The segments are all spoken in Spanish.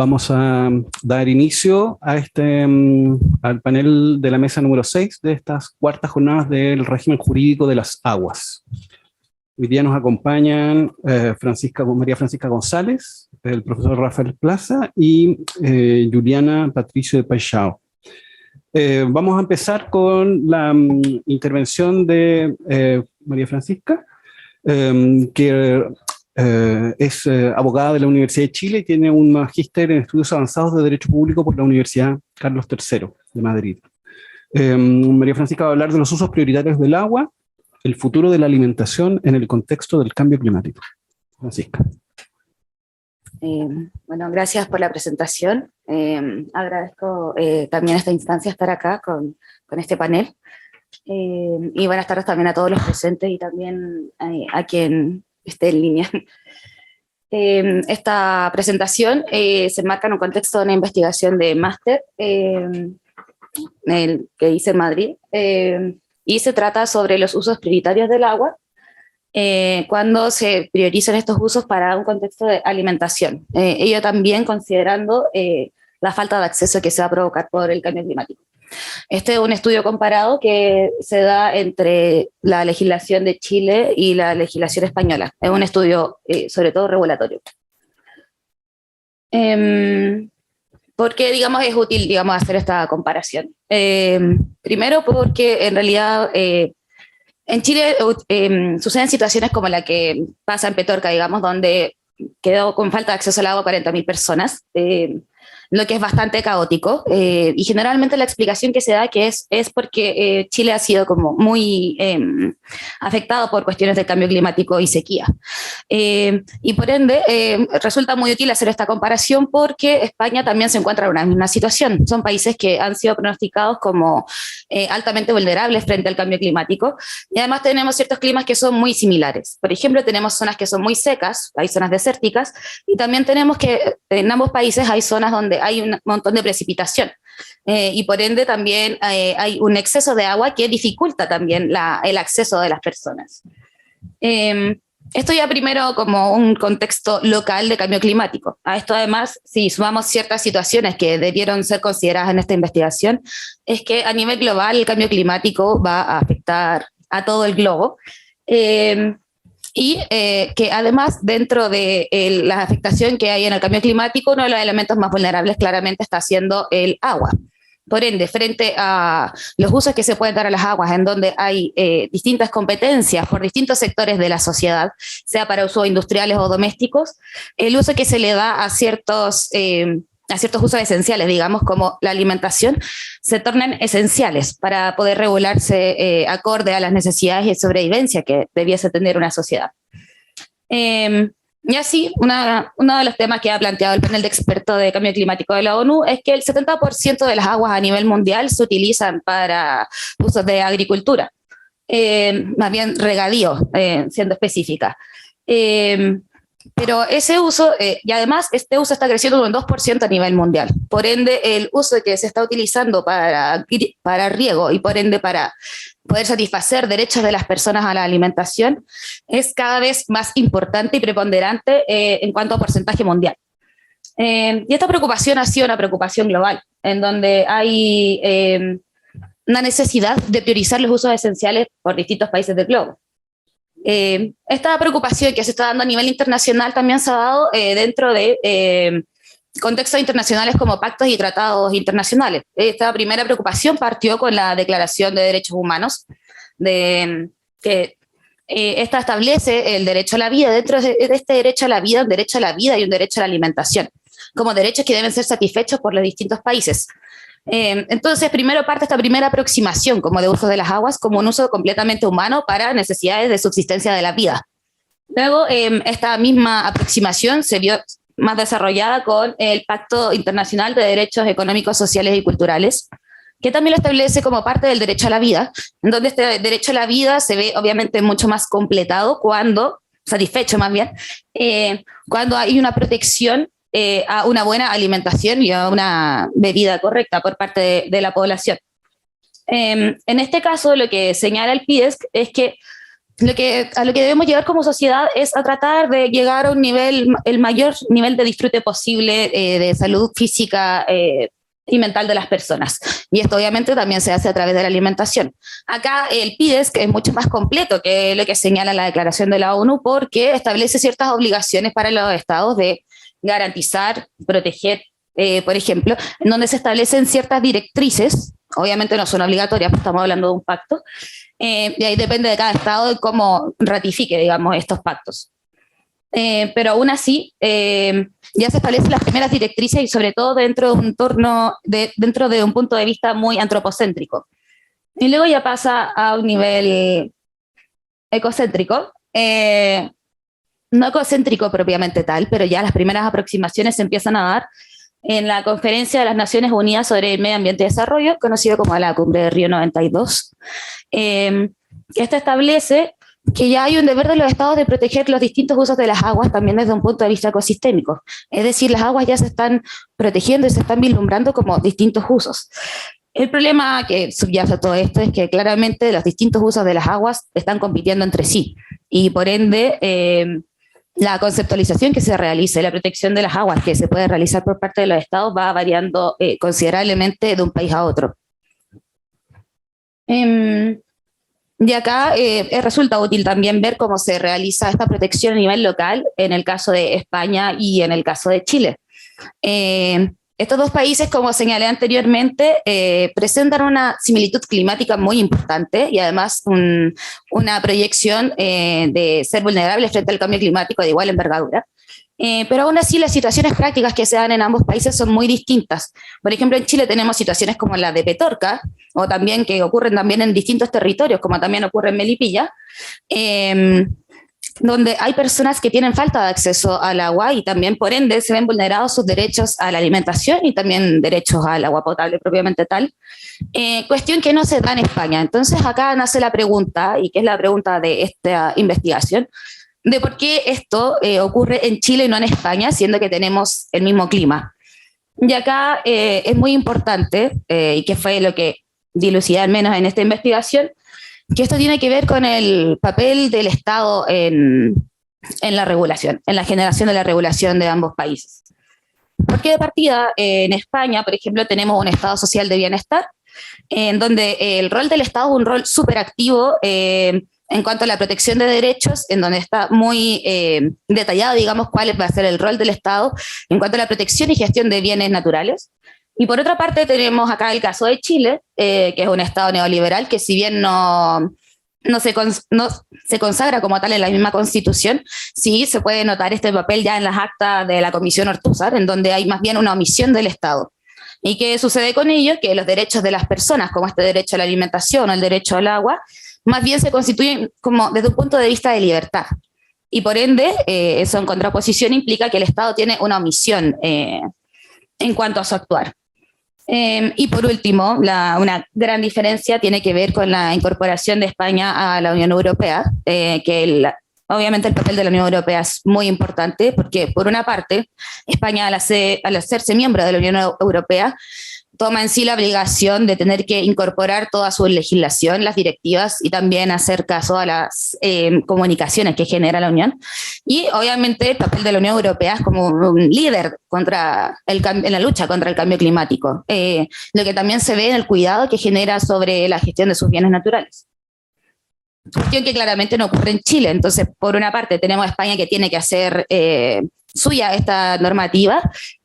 Vamos a dar inicio a al panel de la mesa número 6 de estas cuartas jornadas del régimen jurídico de las aguas. Hoy día nos acompañan María Francisca González, el profesor Rafael Plaza y Juliana Patricio de Paixão. Vamos a empezar con la intervención de María Francisca, que es abogada de la Universidad de Chile y tiene un magíster en estudios avanzados de Derecho Público por la Universidad Carlos III de Madrid. María Francisca va a hablar de los usos prioritarios del agua, el futuro de la alimentación en el contexto del cambio climático. Francisca. Bueno, gracias por la presentación. Agradezco también esta instancia estar acá con este panel. Y buenas tardes también a todos los presentes y también a quien esté en línea. Esta presentación se enmarca en un contexto de una investigación de máster que hice en Madrid, y se trata sobre los usos prioritarios del agua cuando se priorizan estos usos para un contexto de alimentación, ello también considerando la falta de acceso que se va a provocar por el cambio climático. Este es un estudio comparado que se da entre la legislación de Chile y la legislación española. Es un estudio sobre todo regulatorio. ¿Por qué, digamos, es útil, digamos, hacer esta comparación? Primero porque en realidad en Chile suceden situaciones como la que pasa en Petorca, digamos, donde quedó con falta de acceso al agua 40.000 personas, lo que es bastante caótico, y generalmente la explicación que se da que es porque Chile ha sido como muy afectado por cuestiones de cambio climático y sequía. Y por ende resulta muy útil hacer esta comparación porque España también se encuentra en una misma situación. Son países que han sido pronosticados como altamente vulnerables frente al cambio climático, y además tenemos ciertos climas que son muy similares. Por ejemplo, tenemos zonas que son muy secas, hay zonas desérticas, y también tenemos que en ambos países hay zonas donde hay un montón de precipitación, y por ende también hay un exceso de agua que dificulta también el acceso de las personas. Esto ya primero como un contexto local de cambio climático. A esto además, si sumamos ciertas situaciones que debieron ser consideradas en esta investigación, es que a nivel global el cambio climático va a afectar a todo el globo, y que además dentro de la afectación que hay en el cambio climático, uno de los elementos más vulnerables claramente está siendo el agua. Por ende, frente a los usos que se pueden dar a las aguas, en donde hay distintas competencias por distintos sectores de la sociedad, sea para usos industriales o domésticos, el uso que se le da a ciertos usos esenciales, digamos, como la alimentación, se tornan esenciales para poder regularse acorde a las necesidades y sobrevivencia que debiese tener una sociedad. Y así, uno de los temas que ha planteado el panel de expertos de cambio climático de la ONU es que el 70% de las aguas a nivel mundial se utilizan para usos de agricultura, más bien regadío, siendo específica. Pero ese uso, y además este uso está creciendo un 2% a nivel mundial. Por ende, el uso que se está utilizando para riego y por ende para poder satisfacer derechos de las personas a la alimentación es cada vez más importante y preponderante en cuanto a porcentaje mundial. Y esta preocupación ha sido una preocupación global, en donde hay una necesidad de priorizar los usos esenciales por distintos países del globo. Esta preocupación que se está dando a nivel internacional también se ha dado dentro de contextos internacionales como pactos y tratados internacionales. Esta primera preocupación partió con la Declaración de Derechos Humanos, que esta establece el derecho a la vida. Dentro de este derecho a la vida, un derecho a la vida y un derecho a la alimentación, como derechos que deben ser satisfechos por los distintos países. Entonces, primero parte esta primera aproximación como de uso de las aguas como un uso completamente humano para necesidades de subsistencia de la vida. Luego, esta misma aproximación se vio más desarrollada con el Pacto Internacional de Derechos Económicos, Sociales y Culturales, que también lo establece como parte del derecho a la vida, en donde este derecho a la vida se ve obviamente mucho más completado satisfecho más bien, cuando hay una protección a una buena alimentación y a una bebida correcta por parte de la población. En este caso, lo que señala el PIDESC es que a lo que debemos llegar como sociedad es a tratar de llegar a un nivel, el mayor nivel de disfrute posible de salud física y mental de las personas. Y esto obviamente también se hace a través de la alimentación. Acá el PIDES, que es mucho más completo que lo que señala la Declaración de la ONU, porque establece ciertas obligaciones para los estados de garantizar, proteger, por ejemplo, en donde se establecen ciertas directrices, obviamente no son obligatorias, porque estamos hablando de un pacto, y ahí depende de cada estado de cómo ratifique, digamos, estos pactos. Pero aún así, ya se establecen las primeras directrices y sobre todo dentro de un entorno, dentro de un punto de vista muy antropocéntrico. Y luego ya pasa a un nivel ecocéntrico, no ecocéntrico propiamente tal, pero ya las primeras aproximaciones se empiezan a dar en la Conferencia de las Naciones Unidas sobre el Medio Ambiente y Desarrollo, conocido como la Cumbre de Río 92. Esta establece que ya hay un deber de los estados de proteger los distintos usos de las aguas también desde un punto de vista ecosistémico. Es decir, las aguas ya se están protegiendo y se están vislumbrando como distintos usos. El problema que subyace a todo esto es que claramente los distintos usos de las aguas están compitiendo entre sí y por ende la conceptualización que se realiza y la protección de las aguas que se puede realizar por parte de los estados va variando considerablemente de un país a otro. De acá resulta útil también ver cómo se realiza esta protección a nivel local en el caso de España y en el caso de Chile. Estos dos países, como señalé anteriormente, presentan una similitud climática muy importante y además una proyección de ser vulnerables frente al cambio climático de igual envergadura. Pero aún así las situaciones prácticas que se dan en ambos países son muy distintas. Por ejemplo, en Chile tenemos situaciones como la de Petorca, o también que ocurren también en distintos territorios, como también ocurre en Melipilla, donde hay personas que tienen falta de acceso al agua y también por ende se ven vulnerados sus derechos a la alimentación y también derechos al agua potable propiamente tal, cuestión que no se da en España. Entonces acá nace la pregunta, y que es la pregunta de esta investigación, de por qué esto ocurre en Chile y no en España, siendo que tenemos el mismo clima. Y acá es muy importante, y que fue lo que dilucidé al menos en esta investigación, que esto tiene que ver con el papel del Estado en la regulación, en la generación de la regulación de ambos países. Porque de partida, en España, por ejemplo, tenemos un Estado social de bienestar, en donde el rol del Estado es un rol súper activo en cuanto a la protección de derechos, en donde está muy detallado, digamos, cuál va a ser el rol del Estado en cuanto a la protección y gestión de bienes naturales. Y por otra parte tenemos acá el caso de Chile, que es un Estado neoliberal que si bien no se consagra como tal en la misma Constitución, sí se puede notar este papel ya en las actas de la Comisión Ortúzar, en donde hay más bien una omisión del Estado. ¿Y qué sucede con ello? Que los derechos de las personas, como este derecho a la alimentación o el derecho al agua, más bien se constituyen como desde un punto de vista de libertad. Y por ende, eso en contraposición implica que el Estado tiene una omisión en cuanto a su actuar. Y por último, una gran diferencia tiene que ver con la incorporación de España a la Unión Europea, que obviamente el papel de la Unión Europea es muy importante porque, por una parte, España al hacerse miembro de la Unión Europea, toma en sí la obligación de tener que incorporar toda su legislación, las directivas y también hacer caso a las comunicaciones que genera la Unión. Y obviamente el papel de la Unión Europea es como un líder en la lucha contra el cambio climático, lo que también se ve en el cuidado que genera sobre la gestión de sus bienes naturales. Cuestión que claramente no ocurre en Chile. Entonces, por una parte tenemos a España que tiene que hacer suya esta normativa,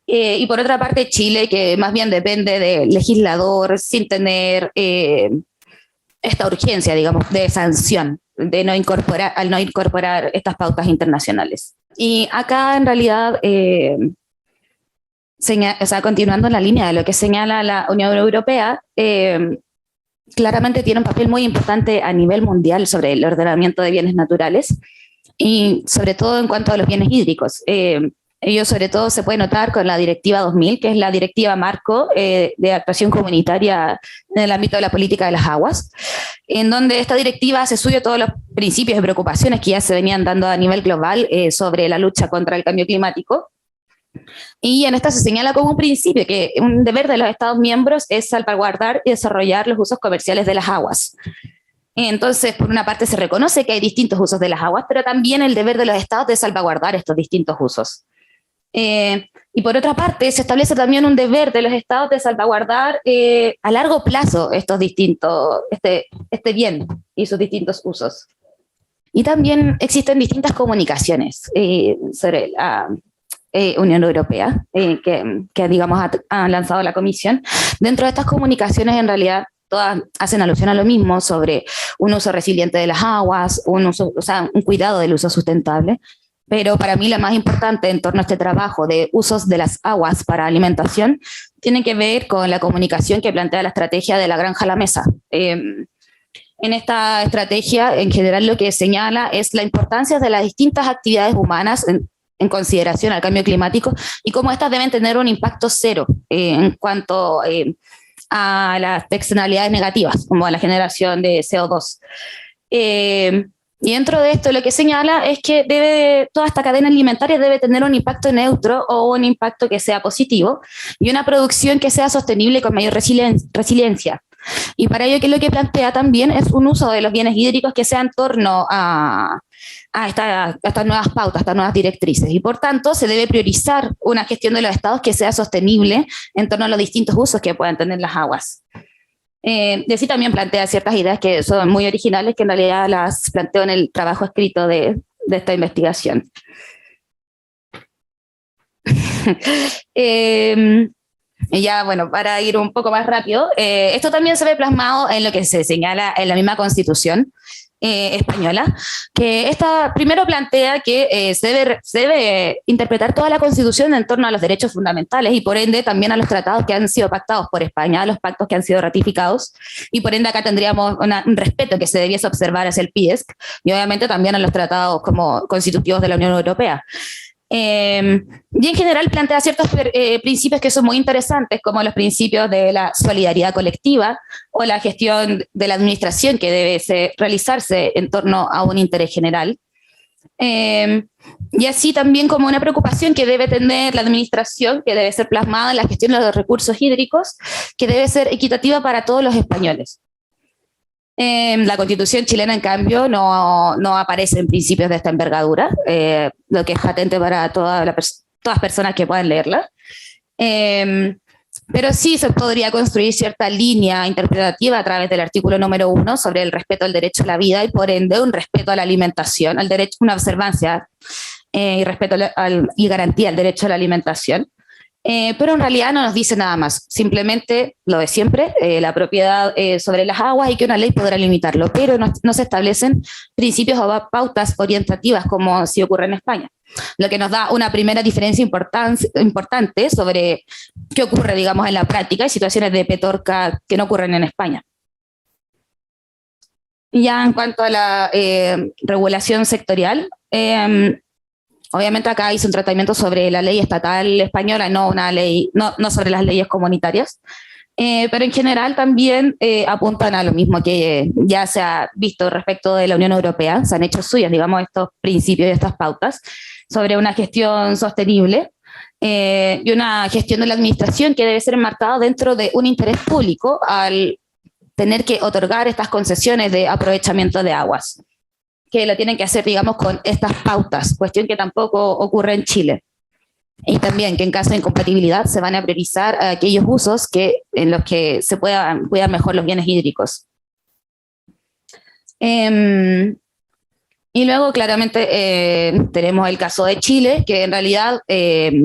y por otra parte Chile, que más bien depende del legislador sin tener esta urgencia, digamos, de sanción, de al no incorporar estas pautas internacionales. Y acá en realidad, continuando en la línea de lo que señala la Unión Europea, claramente tiene un papel muy importante a nivel mundial sobre el ordenamiento de bienes naturales y sobre todo en cuanto a los bienes hídricos. Ello sobre todo se puede notar con la Directiva 2000, que es la Directiva Marco de Actuación Comunitaria en el ámbito de la política de las aguas, en donde esta directiva se sube todos los principios y preocupaciones que ya se venían dando a nivel global sobre la lucha contra el cambio climático. Y en esta se señala como un principio que un deber de los Estados miembros es salvaguardar y desarrollar los usos comerciales de las aguas. Entonces, por una parte se reconoce que hay distintos usos de las aguas, pero también el deber de los estados de salvaguardar estos distintos usos. Y por otra parte, se establece también un deber de los estados de salvaguardar a largo plazo estos distintos, este bien y sus distintos usos. Y también existen distintas comunicaciones sobre la Unión Europea que digamos, ha lanzado la Comisión. Dentro de estas comunicaciones, en realidad, todas hacen alusión a lo mismo sobre un uso resiliente de las aguas, un cuidado del uso sustentable. Pero para mí la más importante en torno a este trabajo de usos de las aguas para alimentación tiene que ver con la comunicación que plantea la estrategia de la granja a la mesa. En esta estrategia, en general, lo que señala es la importancia de las distintas actividades humanas en consideración al cambio climático y cómo estas deben tener un impacto cero en cuanto a las externalidades negativas, como a la generación de CO2. Y dentro de esto lo que señala es que toda esta cadena alimentaria debe tener un impacto neutro o un impacto que sea positivo y una producción que sea sostenible con mayor resiliencia. Y para ello, que lo que plantea también es un uso de los bienes hídricos que sea en torno a estas nuevas pautas, estas nuevas directrices. Y por tanto, se debe priorizar una gestión de los estados que sea sostenible en torno a los distintos usos que puedan tener las aguas. Y así también plantea ciertas ideas que son muy originales, que en realidad las planteo en el trabajo escrito de esta investigación. Y ya, bueno, para ir un poco más rápido, esto también se ve plasmado en lo que se señala en la misma Constitución española, que esta primero plantea que se debe interpretar toda la Constitución en torno a los derechos fundamentales y por ende también a los tratados que han sido pactados por España, a los pactos que han sido ratificados, y por ende acá tendríamos un respeto que se debiese observar hacia el PIDESC y obviamente también a los tratados como constitutivos de la Unión Europea. Y en general plantea ciertos principios que son muy interesantes, como los principios de la solidaridad colectiva o la gestión de la administración que debe realizarse en torno a un interés general. Y así también como una preocupación que debe tener la administración, que debe ser plasmada en la gestión de los recursos hídricos, que debe ser equitativa para todos los españoles. La Constitución chilena, en cambio, no aparece en principios de esta envergadura, lo que es patente para todas personas que puedan leerla. Pero sí se podría construir cierta línea interpretativa a través del artículo número 1 sobre el respeto al derecho a la vida y por ende un respeto a la alimentación, al derecho, una observancia y respeto y garantía al derecho a la alimentación. Pero en realidad no nos dice nada más, simplemente lo de siempre, la propiedad sobre las aguas y que una ley podrá limitarlo, pero no se establecen principios o pautas orientativas como sí ocurre en España, lo que nos da una primera diferencia importante sobre qué ocurre, digamos, en la práctica y situaciones de petorca que no ocurren en España. Ya en cuanto a la regulación sectorial, obviamente acá hice un tratamiento sobre la ley estatal española, no sobre las leyes comunitarias, pero en general también apuntan a lo mismo que ya se ha visto respecto de la Unión Europea, se han hecho suyas, digamos, estos principios y estas pautas sobre una gestión sostenible y una gestión de la administración que debe ser enmarcada dentro de un interés público al tener que otorgar estas concesiones de aprovechamiento de aguas, que lo tienen que hacer, digamos, con estas pautas, cuestión que tampoco ocurre en Chile. Y también que en caso de incompatibilidad se van a priorizar aquellos usos en los que se puedan cuidar mejor los bienes hídricos. Y luego claramente tenemos el caso de Chile, que en realidad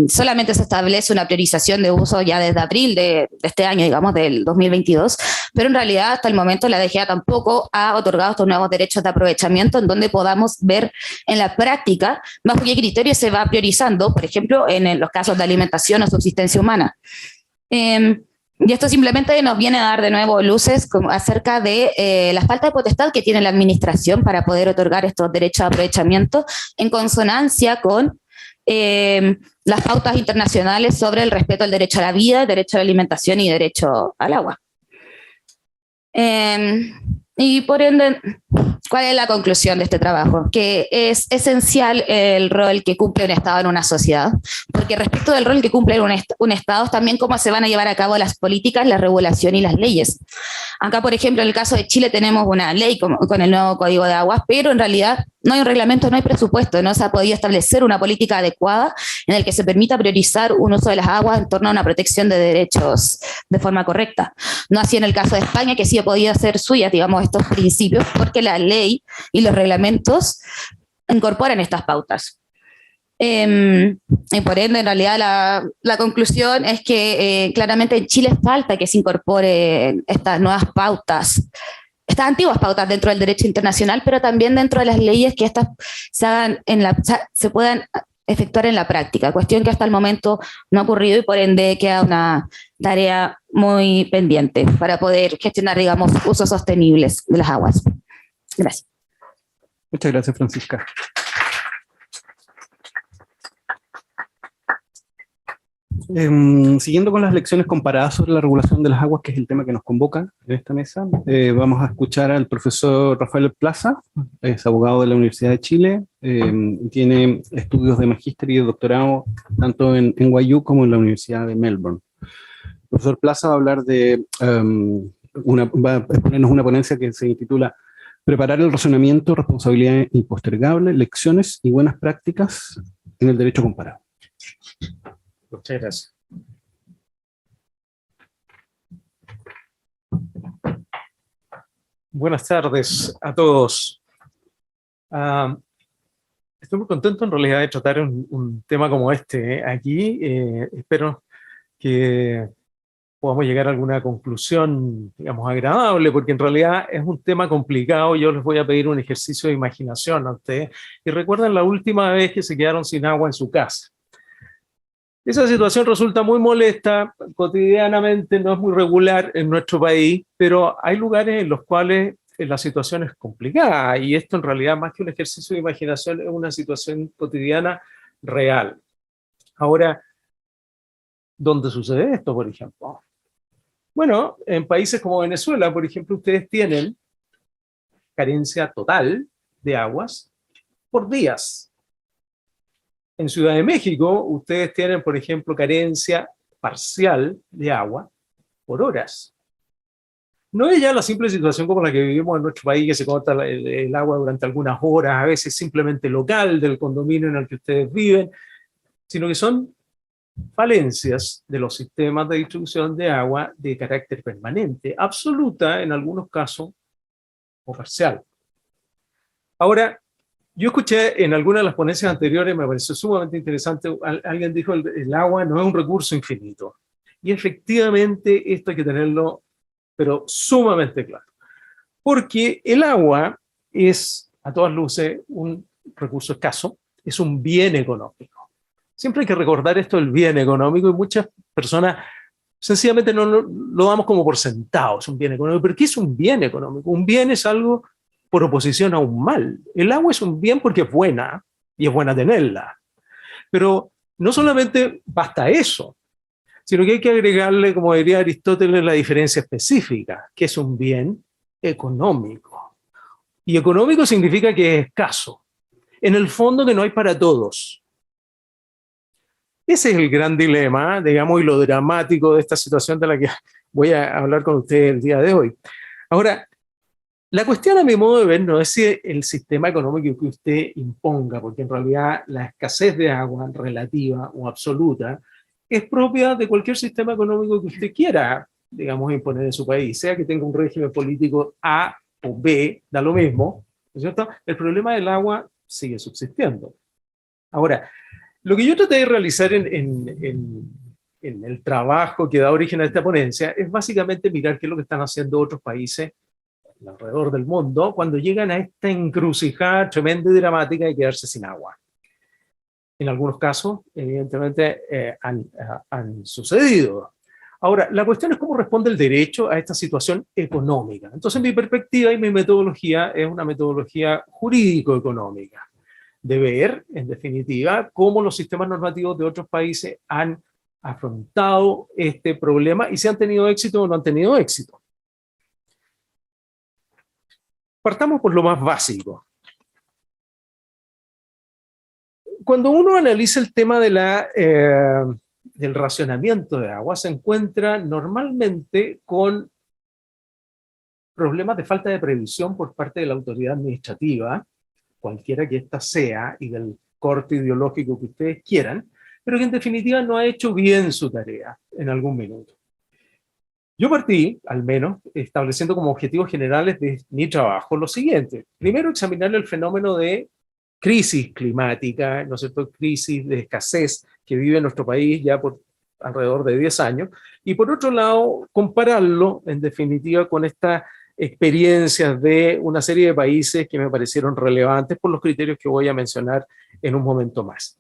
solamente se establece una priorización de uso ya desde abril de este año, digamos, del 2022, pero en realidad hasta el momento la DGA tampoco ha otorgado estos nuevos derechos de aprovechamiento en donde podamos ver en la práctica bajo qué criterio se va priorizando, por ejemplo, en los casos de alimentación o subsistencia humana. Y esto simplemente nos viene a dar de nuevo luces acerca de la falta de potestad que tiene la administración para poder otorgar estos derechos de aprovechamiento en consonancia con las pautas internacionales sobre el respeto al derecho a la vida, derecho a la alimentación y derecho al agua. Y por ende, ¿cuál es la conclusión de este trabajo? Que es esencial el rol que cumple un Estado en una sociedad, porque respecto del rol que cumple un Estado es también cómo se van a llevar a cabo las políticas, la regulación y las leyes. Acá, por ejemplo, en el caso de Chile tenemos una ley con el nuevo Código de Aguas, pero en realidad no hay un reglamento, no hay presupuesto, no se ha podido establecer una política adecuada en el que se permita priorizar un uso de las aguas en torno a una protección de derechos de forma correcta. No así en el caso de España, que sí ha podido hacer suyas, digamos, estos principios, porque la ley y los reglamentos incorporan estas pautas. Y por ende, en realidad, la conclusión es que claramente en Chile falta que se incorporen estas nuevas pautas, estas antiguas pautas dentro del derecho internacional, pero también dentro de las leyes que estas se puedan efectuar en la práctica, cuestión que hasta el momento no ha ocurrido y por ende queda una tarea muy pendiente para poder gestionar, digamos, usos sostenibles de las aguas. Gracias. Muchas gracias, Francisca. Siguiendo con las lecciones comparadas sobre la regulación de las aguas, que es el tema que nos convoca en esta mesa, vamos a escuchar al profesor Rafael Plaza, es abogado de la Universidad de Chile, tiene estudios de magíster y de doctorado tanto en NYU como en la Universidad de Melbourne. El profesor Plaza va a hablar de, va a exponernos una ponencia que se intitula Preparar el razonamiento, responsabilidad impostergable, lecciones y buenas prácticas en el derecho comparado. Muchas gracias. Buenas tardes a todos. Estoy muy contento en realidad de tratar un tema como este aquí. Espero que podamos llegar a alguna conclusión, digamos, agradable, porque en realidad es un tema complicado. Yo les voy a pedir un ejercicio de imaginación a ustedes. Y recuerden la última vez que se quedaron sin agua en su casa. Esa situación resulta muy molesta, cotidianamente no es muy regular en nuestro país, pero hay lugares en los cuales la situación es complicada, y esto en realidad, más que un ejercicio de imaginación, es una situación cotidiana real. Ahora, ¿dónde sucede esto, por ejemplo? Bueno, en países como Venezuela, por ejemplo, ustedes tienen carencia total de aguas por días. En Ciudad de México, ustedes tienen, por ejemplo, carencia parcial de agua por horas. No es ya la simple situación como la que vivimos en nuestro país, que se corta el agua durante algunas horas, a veces simplemente local del condominio en el que ustedes viven, sino que son falencias de los sistemas de distribución de agua de carácter permanente, absoluta en algunos casos o parcial. Ahora, yo escuché en alguna de las ponencias anteriores, me pareció sumamente interesante, alguien dijo el agua no es un recurso infinito. Y efectivamente esto hay que tenerlo, pero sumamente claro. Porque el agua es, a todas luces, un recurso escaso, es un bien económico. Siempre hay que recordar esto del bien económico, y muchas personas sencillamente no lo damos como por sentado, es un bien económico. ¿Pero qué es un bien económico? Un bien es algo por oposición a un mal. El agua es un bien porque es buena, y es buena tenerla. Pero no solamente basta eso, sino que hay que agregarle, como diría Aristóteles, la diferencia específica, que es un bien económico. Y económico significa que es escaso. En el fondo, que no hay para todos. Ese es el gran dilema, digamos, y lo dramático de esta situación de la que voy a hablar con ustedes el día de hoy. Ahora, la cuestión, a mi modo de ver, no es si el sistema económico que usted imponga, porque en realidad la escasez de agua relativa o absoluta es propia de cualquier sistema económico que usted quiera, digamos, imponer en su país, sea que tenga un régimen político A o B, da lo mismo, ¿no es cierto? El problema del agua sigue subsistiendo. Ahora, lo que yo traté de realizar en el trabajo que da origen a esta ponencia es básicamente mirar qué es lo que están haciendo otros países alrededor del mundo cuando llegan a esta encrucijada tremenda y dramática de quedarse sin agua. En algunos casos, evidentemente, han sucedido. Ahora, la cuestión es cómo responde el derecho a esta situación económica. Entonces, mi perspectiva y mi metodología es una metodología jurídico-económica, de ver, en definitiva, cómo los sistemas normativos de otros países han afrontado este problema y si han tenido éxito o no han tenido éxito. Partamos por lo más básico. Cuando uno analiza el tema de del racionamiento de agua, se encuentra normalmente con problemas de falta de previsión por parte de la autoridad administrativa, cualquiera que ésta sea, y del corte ideológico que ustedes quieran, pero que en definitiva no ha hecho bien su tarea en algún minuto. Yo partí, al menos, estableciendo como objetivos generales de mi trabajo lo siguiente. Primero, examinar el fenómeno de crisis climática, ¿no es cierto?, crisis de escasez que vive nuestro país ya por alrededor de 10 años, y por otro lado, compararlo, en definitiva, con estas experiencias de una serie de países que me parecieron relevantes por los criterios que voy a mencionar en un momento más.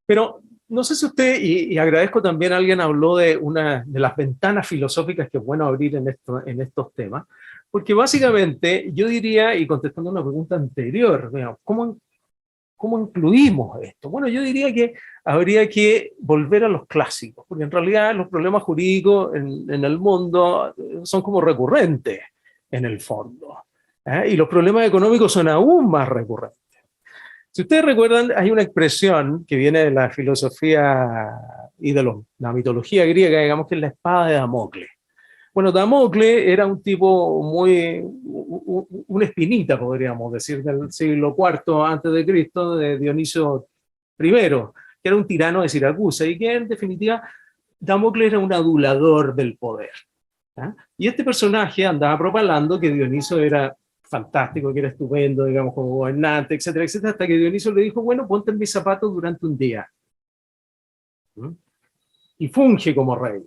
Pero no sé si usted, y agradezco también, alguien habló de una de las ventanas filosóficas que es bueno abrir en estos temas, porque básicamente yo diría, y contestando una pregunta anterior, ¿cómo incluimos esto? Bueno, yo diría que habría que volver a los clásicos, porque en realidad los problemas jurídicos en el mundo son como recurrentes en el fondo, y los problemas económicos son aún más recurrentes. Si ustedes recuerdan, hay una expresión que viene de la filosofía y de la mitología griega, digamos, que es la espada de Damocles. Bueno, Damocles era un tipo una espinita, podríamos decir, del siglo IV antes de Cristo, de Dionisio I, que era un tirano de Siracusa, y que en definitiva Damocles era un adulador del poder. Y este personaje andaba propalando que Dioniso era fantástico, que era estupendo, digamos, como gobernante, etcétera, etcétera, hasta que Dioniso le dijo, bueno, ponte en mis zapatos durante un día. Y funge como rey.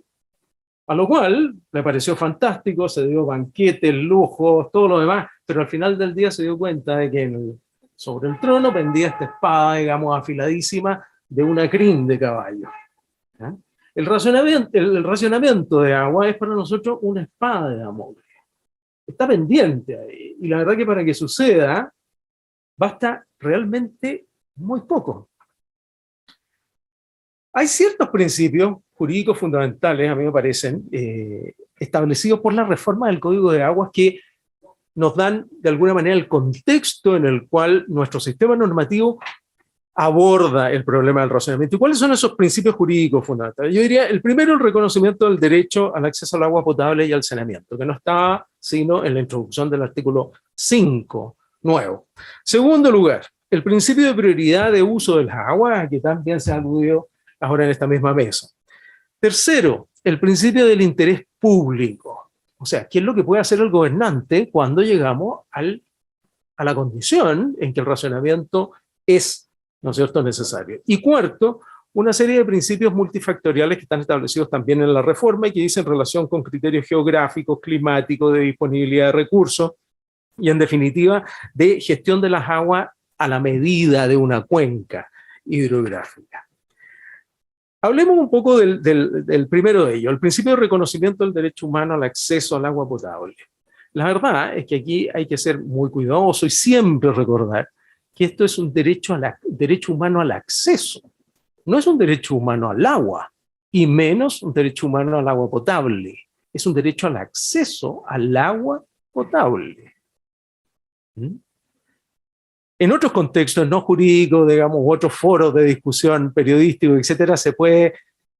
A lo cual le pareció fantástico, se dio banquetes, lujos, todo lo demás, pero al final del día se dio cuenta de que sobre el trono pendía esta espada, digamos, afiladísima de una crin de caballo. El racionamiento de agua es para nosotros una espada de Damocles. Está pendiente ahí. Y la verdad que para que suceda, basta realmente muy poco. Hay ciertos principios jurídicos fundamentales, a mí me parecen, establecidos por la reforma del Código de Aguas que nos dan, de alguna manera, el contexto en el cual nuestro sistema normativo aborda el problema del racionamiento. ¿Y cuáles son esos principios jurídicos fundamentales? Yo diría, el primero, el reconocimiento del derecho al acceso al agua potable y al saneamiento, que no estaba sino en la introducción del artículo 5, nuevo. Segundo lugar, el principio de prioridad de uso de las aguas, que también se aludió ahora en esta misma mesa. Tercero, el principio del interés público. O sea, ¿qué es lo que puede hacer el gobernante cuando llegamos a la condición en que el racionamiento es, ¿no es cierto?, necesario? Y cuarto, una serie de principios multifactoriales que están establecidos también en la reforma y que dicen relación con criterios geográficos, climáticos, de disponibilidad de recursos y, en definitiva, de gestión de las aguas a la medida de una cuenca hidrográfica. Hablemos un poco del primero de ellos, el principio de reconocimiento del derecho humano al acceso al agua potable. La verdad es que aquí hay que ser muy cuidadoso y siempre recordar que esto es un derecho humano al acceso. No es un derecho humano al agua, y menos un derecho humano al agua potable. Es un derecho al acceso al agua potable. En otros contextos no jurídicos, digamos, u otros foros de discusión periodísticos, etcétera, se puede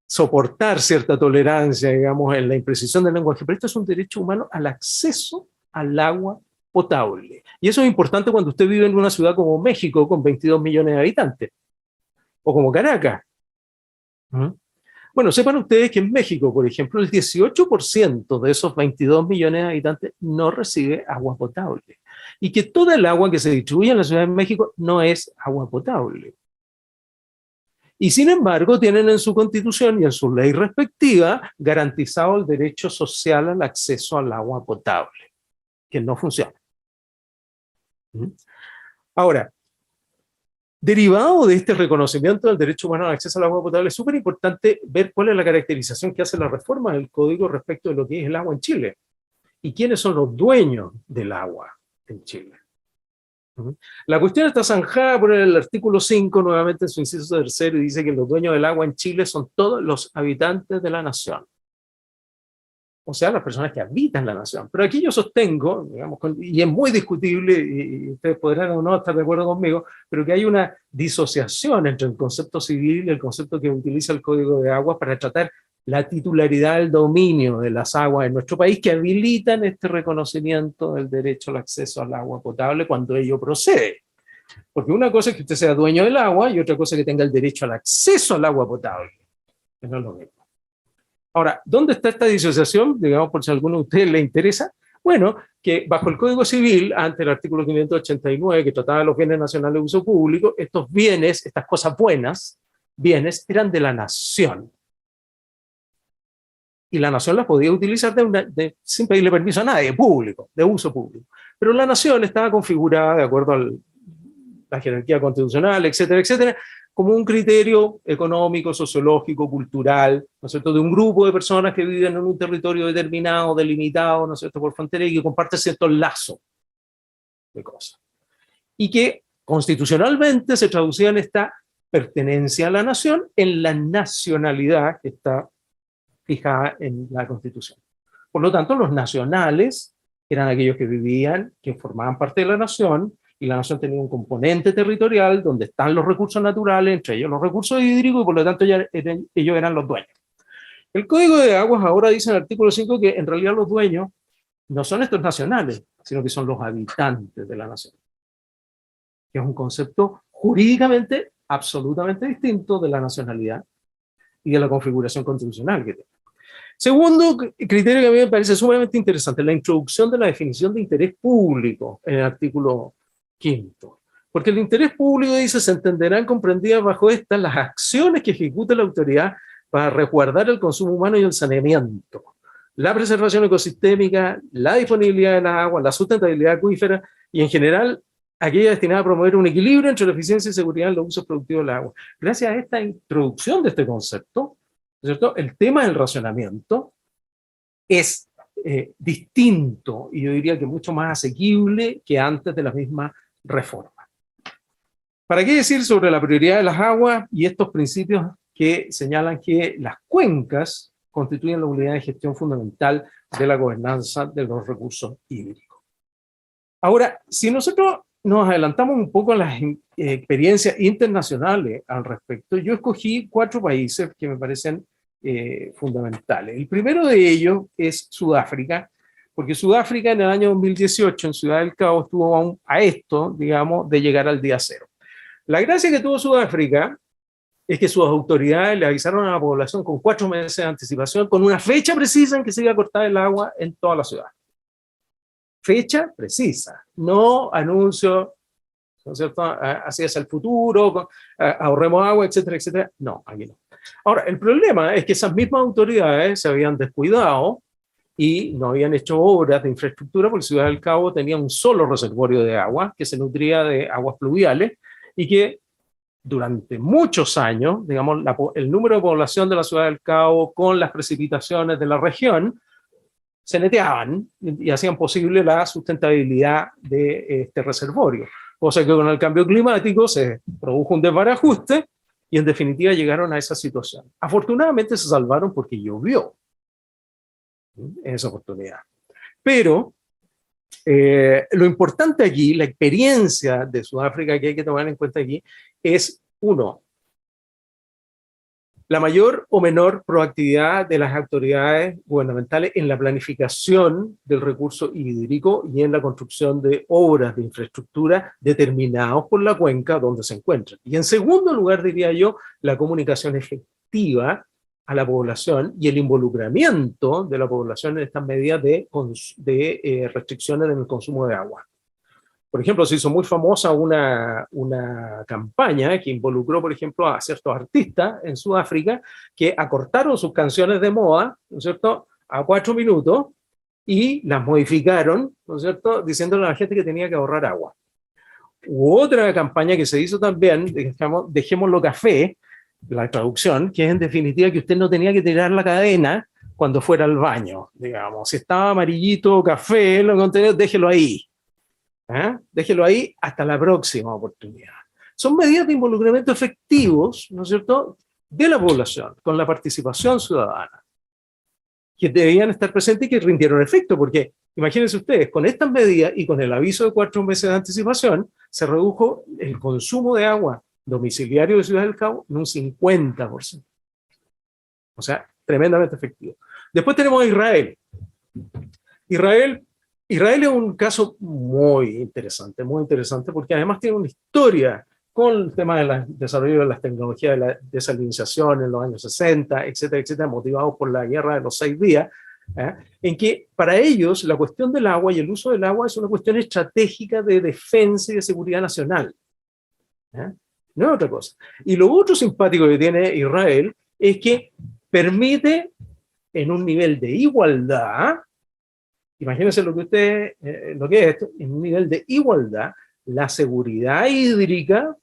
soportar cierta tolerancia, digamos, en la imprecisión del lenguaje, pero esto es un derecho humano al acceso al agua potable. Y eso es importante cuando usted vive en una ciudad como México, con 22 millones de habitantes, o como Caracas. Bueno, sepan ustedes que en México, por ejemplo, el 18% de esos 22 millones de habitantes no recibe agua potable. Y que toda el agua que se distribuye en la Ciudad de México no es agua potable. Y sin embargo, tienen en su Constitución y en su ley respectiva garantizado el derecho social al acceso al agua potable, que no funciona. Ahora, derivado de este reconocimiento del derecho humano al acceso al agua potable, es súper importante ver cuál es la caracterización que hace la reforma del Código respecto de lo que es el agua en Chile y quiénes son los dueños del agua en Chile. La cuestión está zanjada por el artículo 5, nuevamente en su inciso tercero, y dice que los dueños del agua en Chile son todos los habitantes de la nación. O sea, las personas que habitan la nación. Pero aquí yo sostengo, digamos, y es muy discutible, y ustedes podrán o no estar de acuerdo conmigo, pero que hay una disociación entre el concepto civil y el concepto que utiliza el Código de Aguas para tratar la titularidad del dominio de las aguas en nuestro país que habilitan este reconocimiento del derecho al acceso al agua potable cuando ello procede. Porque una cosa es que usted sea dueño del agua y otra cosa es que tenga el derecho al acceso al agua potable, que no es lo mismo. Ahora, ¿dónde está esta disociación? Digamos, por si a alguno de ustedes le interesa. Bueno, que bajo el Código Civil, ante el artículo 589, que trataba de los bienes nacionales de uso público, estos bienes, estas cosas buenas, bienes, eran de la nación. Y la nación las podía utilizar sin pedirle permiso a nadie, público, de uso público. Pero la nación estaba configurada, de acuerdo a la jerarquía constitucional, etcétera, etcétera, como un criterio económico, sociológico, cultural, ¿no es cierto?, de un grupo de personas que viven en un territorio determinado, delimitado, ¿no es cierto?, por frontera y que comparten ciertos lazos de cosas. Y que constitucionalmente se traducía en esta pertenencia a la nación, en la nacionalidad que está fijada en la Constitución. Por lo tanto, los nacionales eran aquellos que vivían, que formaban parte de la nación, y la nación tenía un componente territorial donde están los recursos naturales, entre ellos los recursos hídricos, y por lo tanto ellos eran los dueños. El Código de Aguas ahora dice en el artículo 5 que en realidad los dueños no son estos nacionales, sino que son los habitantes de la nación, que es un concepto jurídicamente absolutamente distinto de la nacionalidad y de la configuración constitucional que tiene. Segundo criterio que a mí me parece sumamente interesante, la introducción de la definición de interés público en el artículo 5. Porque el interés público, dice, se entenderán comprendidas bajo estas las acciones que ejecuta la autoridad para resguardar el consumo humano y el saneamiento, la preservación ecosistémica, la disponibilidad de las aguas, la sustentabilidad acuífera y en general aquella destinada a promover un equilibrio entre la eficiencia y seguridad en los usos productivos del agua. Gracias a esta introducción de este concepto, ¿cierto?, el tema del racionamiento es distinto y yo diría que mucho más asequible que antes de la misma reforma. ¿Para qué decir sobre la prioridad de las aguas y estos principios que señalan que las cuencas constituyen la unidad de gestión fundamental de la gobernanza de los recursos hídricos? Ahora, si nosotros nos adelantamos un poco a las experiencias internacionales al respecto, yo escogí 4 países que me parecen fundamentales. El primero de ellos es Sudáfrica, porque Sudáfrica en el año 2018 en Ciudad del Cabo estuvo a esto, digamos, de llegar al día cero. La gracia que tuvo Sudáfrica es que sus autoridades le avisaron a la población con 4 meses de anticipación, con una fecha precisa en que se iba a cortar el agua en toda la ciudad. Fecha precisa, no anuncio, ¿no es cierto?, así es el futuro, ahorremos agua, etcétera, etcétera. No, aquí no. Ahora, el problema es que esas mismas autoridades se habían descuidado y no habían hecho obras de infraestructura porque Ciudad del Cabo tenía un solo reservorio de agua que se nutría de aguas pluviales y que durante muchos años, digamos, el número de población de la Ciudad del Cabo con las precipitaciones de la región se neteaban y hacían posible la sustentabilidad de este reservorio. Cosa que con el cambio climático se produjo un desbarajuste y en definitiva llegaron a esa situación. Afortunadamente se salvaron porque llovió en esa oportunidad. Pero lo importante aquí, la experiencia de Sudáfrica que hay que tomar en cuenta aquí, es, uno, la mayor o menor proactividad de las autoridades gubernamentales en la planificación del recurso hídrico y en la construcción de obras de infraestructura determinados por la cuenca donde se encuentran. Y en segundo lugar, diría yo, la comunicación efectiva a la población y el involucramiento de la población en estas medidas de restricciones en el consumo de agua. Por ejemplo, se hizo muy famosa una campaña que involucró, por ejemplo, a ciertos artistas en Sudáfrica que acortaron sus canciones de moda, ¿no es cierto?, a 4 minutos y las modificaron, ¿no es cierto?, diciéndole a la gente que tenía que ahorrar agua. U otra campaña que se hizo también, dejémoslo café, la traducción, que es en definitiva que usted no tenía que tirar la cadena cuando fuera al baño, digamos. Si estaba amarillito, café, lo contenido, déjelo ahí. Déjelo ahí hasta la próxima oportunidad. Son medidas de involucramiento efectivos, ¿no es cierto?, de la población, con la participación ciudadana, que debían estar presentes y que rindieron efecto, porque imagínense ustedes, con estas medidas y con el aviso de 4 meses de anticipación, se redujo el consumo de agua domiciliario de Ciudad del Cabo en un 50%. O sea, tremendamente efectivo. Después tenemos a Israel. Israel es un caso muy interesante porque además tiene una historia con el tema del desarrollo de las tecnologías de la desalinización en los años 60, etcétera, etcétera, motivados por la guerra de los 6 días, en que para ellos la cuestión del agua y el uso del agua es una cuestión estratégica de defensa y de seguridad nacional. No es otra cosa. Y lo otro simpático que tiene Israel es que permite en un nivel de igualdad, imagínense lo que es esto, en un nivel de igualdad, la seguridad hídrica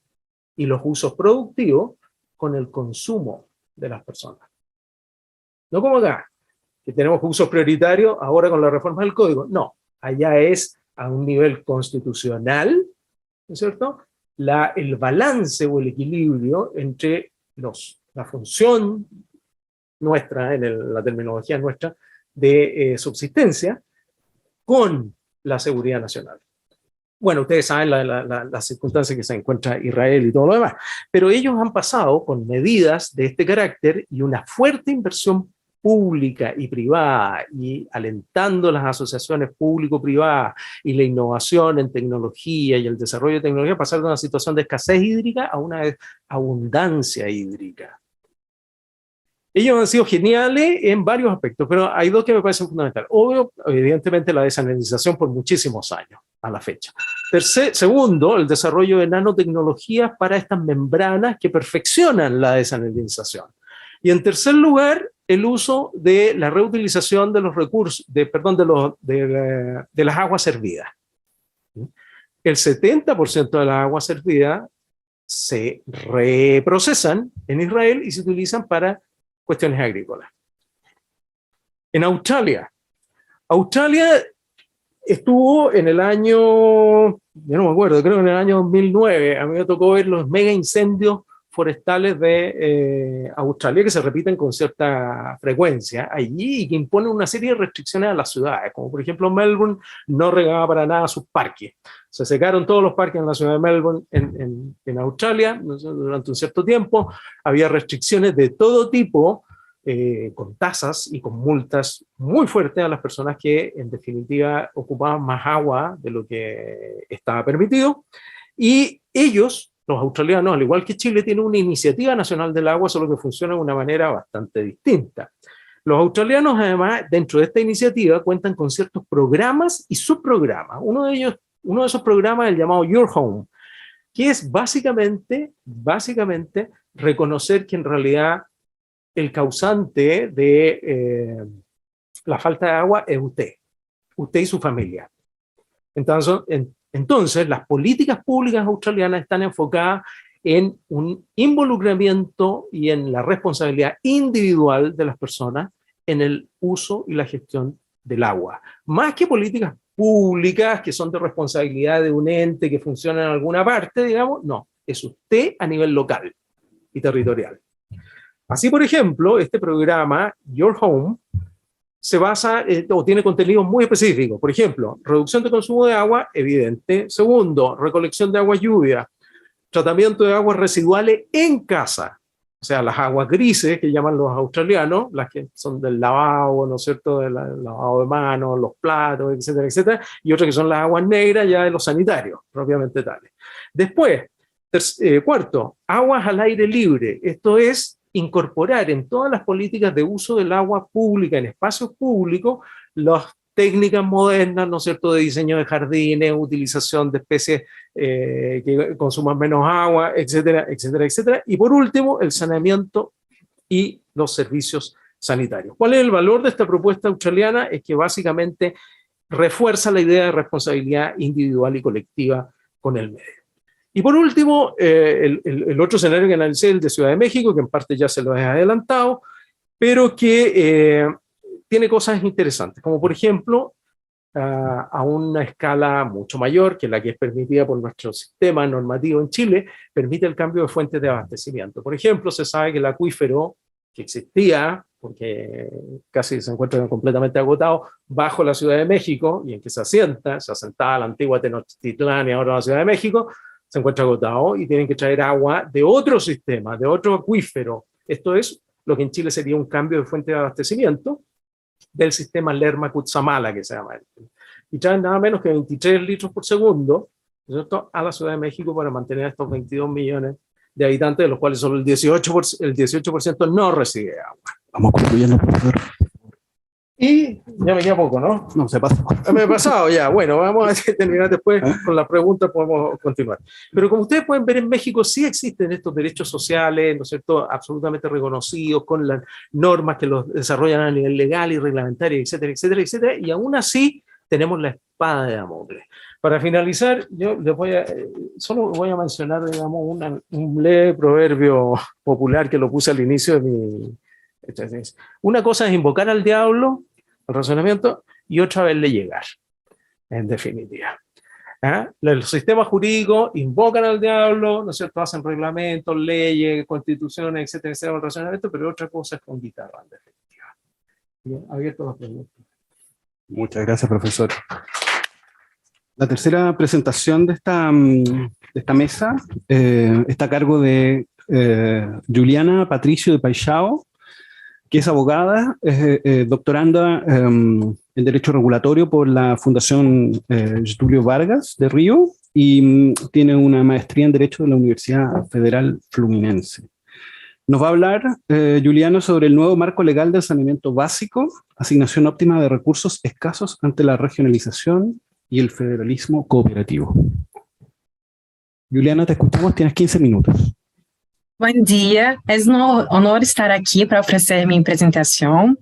y los usos productivos con el consumo de las personas. No como acá, que tenemos usos prioritarios ahora con la reforma del código. No, allá es a un nivel constitucional, ¿no es cierto?, el balance o el equilibrio entre la función nuestra, la terminología nuestra, de subsistencia, con la seguridad nacional. Bueno, ustedes saben las circunstancias que se encuentra Israel y todo lo demás, pero ellos han pasado con medidas de este carácter y una fuerte inversión pública y privada, y alentando las asociaciones público-privadas y la innovación en tecnología y el desarrollo de tecnología, pasar de una situación de escasez hídrica a una abundancia hídrica. Ellos han sido geniales en varios aspectos, pero hay dos que me parecen fundamentales. Obvio, evidentemente, la desalinización por muchísimos años a la fecha. Segundo, el desarrollo de nanotecnologías para estas membranas que perfeccionan la desalinización. Y en tercer lugar, el uso de la reutilización de los recursos, de las aguas servidas. El 70% de las aguas servidas se reprocesan en Israel y se utilizan para cuestiones agrícolas. En Australia estuvo en el año, yo no me acuerdo, creo que en el año 2009, a mí me tocó ver los mega incendios forestales de Australia que se repiten con cierta frecuencia allí y que imponen una serie de restricciones a las ciudades, como por ejemplo Melbourne no regaba para nada sus parques. Se secaron todos los parques en la ciudad de Melbourne en Australia durante un cierto tiempo. Había restricciones de todo tipo, con tasas y con multas muy fuertes a las personas que en definitiva ocupaban más agua de lo que estaba permitido. Y ellos, los australianos, al igual que Chile, tienen una iniciativa nacional del agua, solo que funciona de una manera bastante distinta. Los australianos, además, dentro de esta iniciativa, cuentan con ciertos programas y subprogramas. Uno de esos programas es el llamado Your Home, que es básicamente reconocer que en realidad el causante de la falta de agua es usted y su familia. Entonces, las políticas públicas australianas están enfocadas en un involucramiento y en la responsabilidad individual de las personas en el uso y la gestión del agua. Más que políticas públicas que son de responsabilidad de un ente que funciona en alguna parte, digamos, no, es usted a nivel local y territorial. Así, por ejemplo, este programa, Your Home, se basa o tiene contenidos muy específicos. Por ejemplo, reducción de consumo de agua, evidente. Segundo, recolección de agua lluvia. Tratamiento de aguas residuales en casa. O sea, las aguas grises que llaman los australianos, las que son del lavado, ¿no es cierto?, del lavado de manos, los platos, etcétera, etcétera. Y otras que son las aguas negras ya de los sanitarios, propiamente tales. Después, cuarto, aguas al aire libre. Esto es incorporar en todas las políticas de uso del agua pública en espacios públicos las técnicas modernas, ¿no es cierto?, de diseño de jardines, utilización de especies que consuman menos agua, etcétera, etcétera, etcétera. Y por último, el saneamiento y los servicios sanitarios. ¿Cuál es el valor de esta propuesta australiana? Es que básicamente refuerza la idea de responsabilidad individual y colectiva con el medio. Y por último, el otro escenario que analicé es el de Ciudad de México, que en parte ya se lo he adelantado, pero que tiene cosas interesantes, como por ejemplo, a una escala mucho mayor que la que es permitida por nuestro sistema normativo en Chile, permite el cambio de fuentes de abastecimiento. Por ejemplo, se sabe que el acuífero que existía, porque casi se encuentra completamente agotado, bajo la Ciudad de México, y en que se asentaba la antigua Tenochtitlán y ahora la Ciudad de México, se encuentra agotado y tienen que traer agua de otro sistema, de otro acuífero. Esto es lo que en Chile sería un cambio de fuente de abastecimiento del sistema Lerma-Cutzamala, que se llama. Y traen nada menos que 23 litros por segundo, ¿no es cierto?, a la Ciudad de México para mantener estos 22 millones de habitantes, de los cuales solo el 18% no recibe agua. Vamos concluyendo, profesor. Y ya me queda poco, ¿no? No, se pasó. Me he pasado ya. Bueno, vamos a terminar después con las preguntas, podemos continuar. Pero como ustedes pueden ver, en México sí existen estos derechos sociales, ¿no es cierto?, absolutamente reconocidos, con las normas que los desarrollan a nivel legal y reglamentario, etcétera, etcétera, etcétera, y aún así tenemos la espada de Damocles. Para finalizar, yo les solo voy a mencionar, digamos, un leve proverbio popular que lo puse al inicio de mi... Una cosa es invocar al diablo, el razonamiento, y otra vez le llegar, en definitiva. Los sistemas jurídicos invocan al diablo, ¿no es cierto?, hacen reglamentos, leyes, constituciones, etcétera, etcétera, el razonamiento, pero otra cosa es con guitarra, en definitiva. Bien, abierto las preguntas. Muchas gracias, profesor. La tercera presentación de esta mesa está a cargo de Juliana Patricio de Paixão, que es abogada, doctoranda en Derecho Regulatorio por la Fundación Getúlio Vargas de Río y tiene una maestría en Derecho de la Universidad Federal Fluminense. Nos va a hablar, Juliana, sobre el nuevo marco legal del saneamiento básico, asignación óptima de recursos escasos ante la regionalización y el federalismo cooperativo. Juliana, te escuchamos, tienes 15 minutos. Bom dia, é um honor estar aqui para oferecer minha apresentação.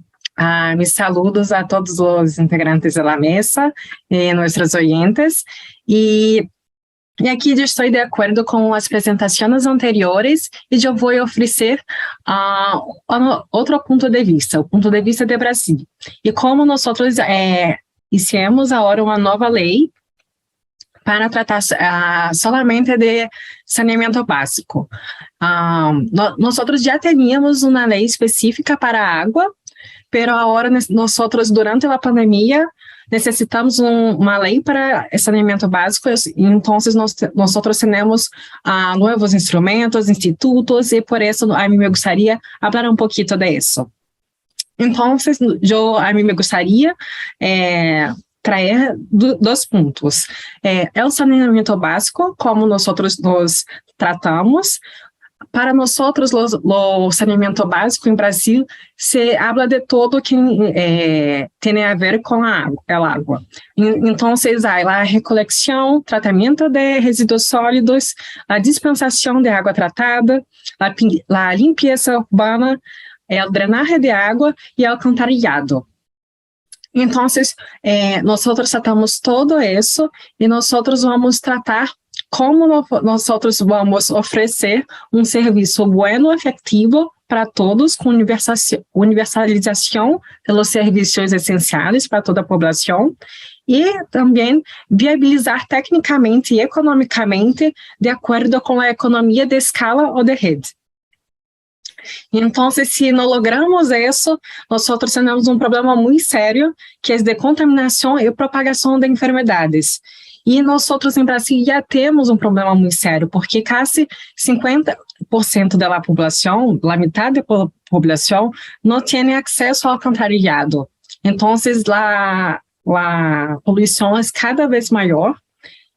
Mis saludos a todos os integrantes da mesa e nossos oyentes. E aqui eu estou de acordo com as apresentações anteriores e eu vou oferecer outro ponto de vista, o ponto de vista do Brasil. E como nós iniciamos agora uma nova lei para tratar solamente de saneamento básico. Nós já tínhamos uma lei específica para a água, pero agora nós, durante a pandemia, necessitamos uma lei para saneamento básico, então nós temos novos instrumentos, institutos, e por isso a mim me gostaria falar um pouquinho disso. Então, a mim me gostaria trazer dois pontos. O saneamento básico, como nós tratamos. Para nós, o saneamento básico em Brasil se habla de todo que tem a ver com a água. Então, a recolecção, tratamento de resíduos sólidos, a dispensação de água tratada, a limpeza urbana, o drenagem de água e o alcantarillado. Então, nós tratamos tudo isso e nós vamos tratar como nós vamos oferecer um serviço bueno, efetivo para todos, com universalização dos serviços essenciais para toda a população e também viabilizar tecnicamente e economicamente de acordo com a economia de escala ou de rede. Então, se não logramos isso, nós temos um problema muito sério, que é de contaminação e propagação de enfermidades. E nós em Brasil já temos um problema muito sério, porque quase 50% da população, a metade da população, não tem acesso ao alcantarillado. Então, a poluição é cada vez maior,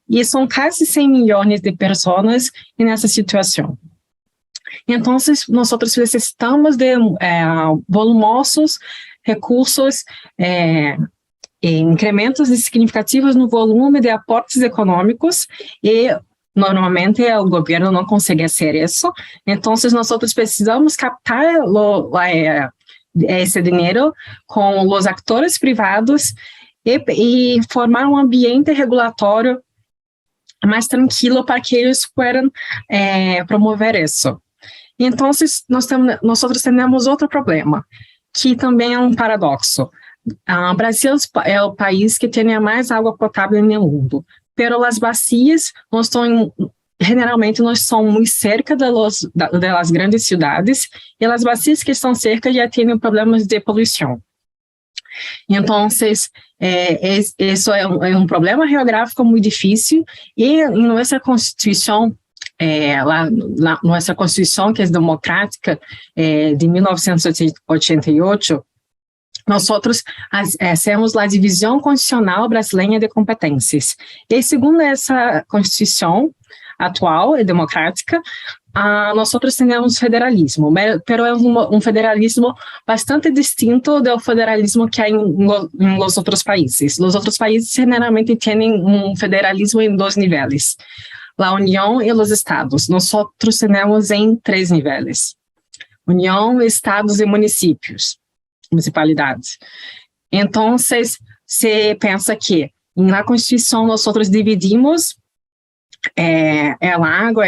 e são quase 100 milhões de pessoas nessa situação. Então, nós necessitamos de volumosos recursos, incrementos significativos no volume de aportes econômicos e, normalmente, o governo não consegue fazer isso. Então, nós precisamos captar esse dinheiro com os atores privados e formar um ambiente regulatório mais tranquilo para que eles possam promover isso. Então, nós temos outro problema, que também é um paradoxo. O Brasil é o país que tem a mais água potável no mundo, pero as bacias generalmente nós somos muito cerca das grandes cidades, e as bacias que estão cerca já têm problemas de poluição. Então, isso é um problema geográfico muito difícil, e em nossa Constituição nossa Constituição, que é democrática, de 1988, nós temos a divisão constitucional brasileira de competências. E segundo essa Constituição atual e democrática, nós temos federalismo, mas é um federalismo bastante distinto do federalismo que há em os outros países. Os outros países generalmente têm um federalismo em 2 níveis, a União e os Estados. Nós temos em 3 níveis: União, Estados e municípios. Municipalidades. Então, se pensa que na Constituição nós dividimos a água,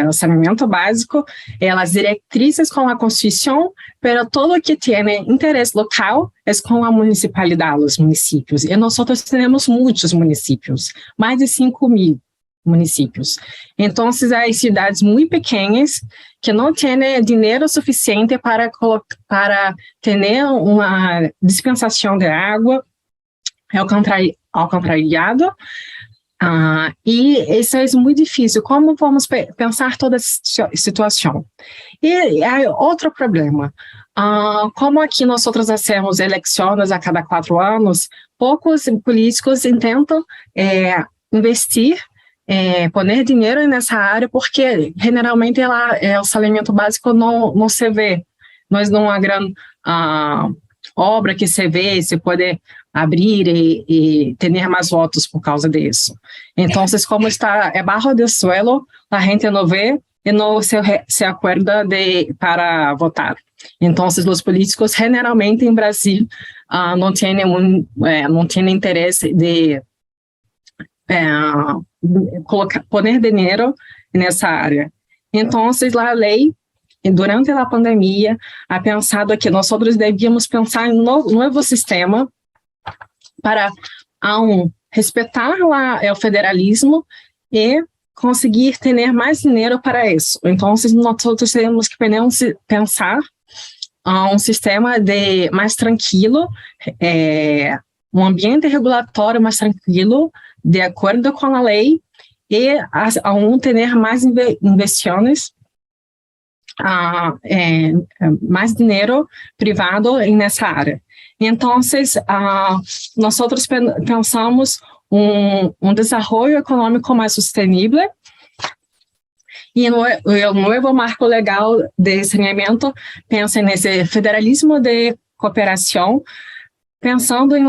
o saneamento básico, as diretrizes com a Constituição, mas tudo que tem interesse local é com a municipalidade, os municípios. E nós temos muitos municípios, mais de 5.000 municípios. Então, há cidades muito pequenas que não têm dinheiro suficiente para ter uma dispensação de água, ao contrário, e isso é muito difícil. Como vamos pensar toda essa situação? E há outro problema. Como aqui nós fazemos eleições a cada 4 anos, poucos políticos tentam investir, poner dinheiro nessa área, porque generalmente o saneamento básico não se vê. Nós não há grande obra que se vê, se pode abrir e ter mais votos por causa disso. Então, como está barro de suelo, a gente não vê e não se acorda para votar. Então, os políticos generalmente em Brasil não têm interesse de poner dinheiro nessa área. Então, a lei, durante a pandemia, ha pensado que nós devíamos pensar em um novo sistema para, respeitar o federalismo e conseguir ter mais dinheiro para isso. Então, nós temos que pensar um sistema mais tranquilo, um ambiente regulatório mais tranquilo, de acordo com a lei, e ter mais investições, mais dinheiro privado nessa área. Então, nós pensamos um desenvolvimento econômico mais sustentável, e o novo marco legal de saneamento pensa nesse federalismo de cooperação, pensando em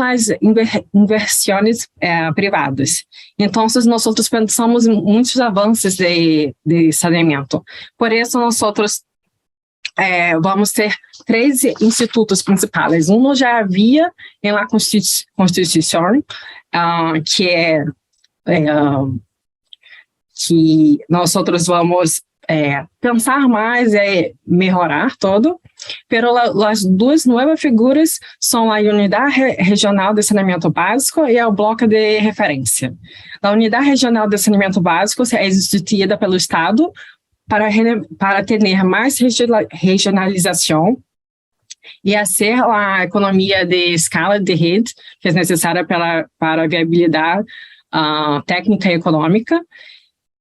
inversões privadas. Então, nós pensamos em muitos avanços de saneamento. Por isso, nós vamos ter 3 institutos principais. Um já havia na Constituição, que nós vamos pensar mais e melhorar todo. Pero as 2 novas figuras são a Unidade Regional de Saneamento Básico e o Bloco de Referência. A Unidade Regional de Saneamento Básico é instituída pelo Estado para ter mais regionalização e ser a economia de escala de rede, que é necessária para a viabilidade técnica e econômica.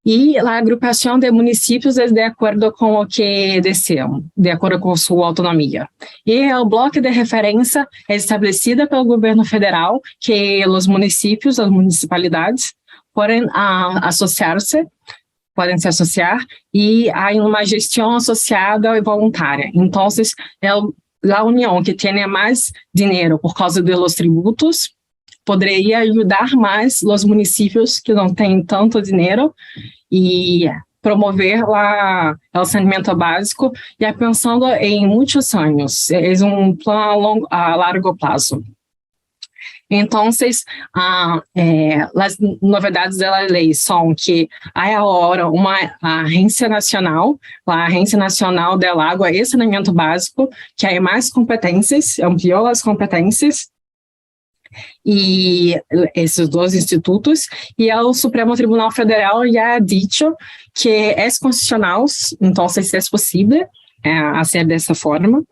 E a agrupação de municípios é de acordo com o que desejam, de acordo com sua autonomia. E o bloco de referência é estabelecido pelo governo federal, que os municípios, as municipalidades, podem se associar, e há uma gestão associada e voluntária. Então, é a União que tem mais dinheiro por causa dos tributos, poderia ajudar mais os municípios que não têm tanto dinheiro e promover o saneamento básico, e pensando em muitos anos, é um plano a largo prazo. Então, as novidades da lei são que há agora uma agência nacional, a Agência Nacional da Água e Saneamento Básico, que há mais competências, ampliou as competências, e esses 2 institutos, e o Supremo Tribunal Federal já ha dicho que é constitucional, então é possível a ser dessa forma,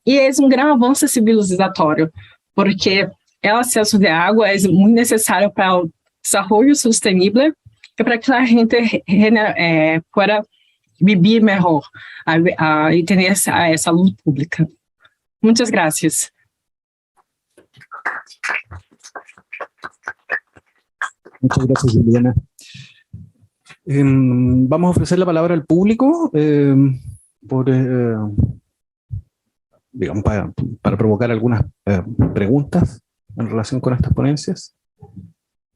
e é um grande avanço civilizatório, porque o acesso de água é muito necessário para o desenvolvimento sustentável para que a gente pueda vivir mejor y tener salud pública. Muchas gracias. Muchas gracias, Juliana. Vamos a ofrecer la palabra al público digamos, para provocar algunas preguntas en relación con estas ponencias.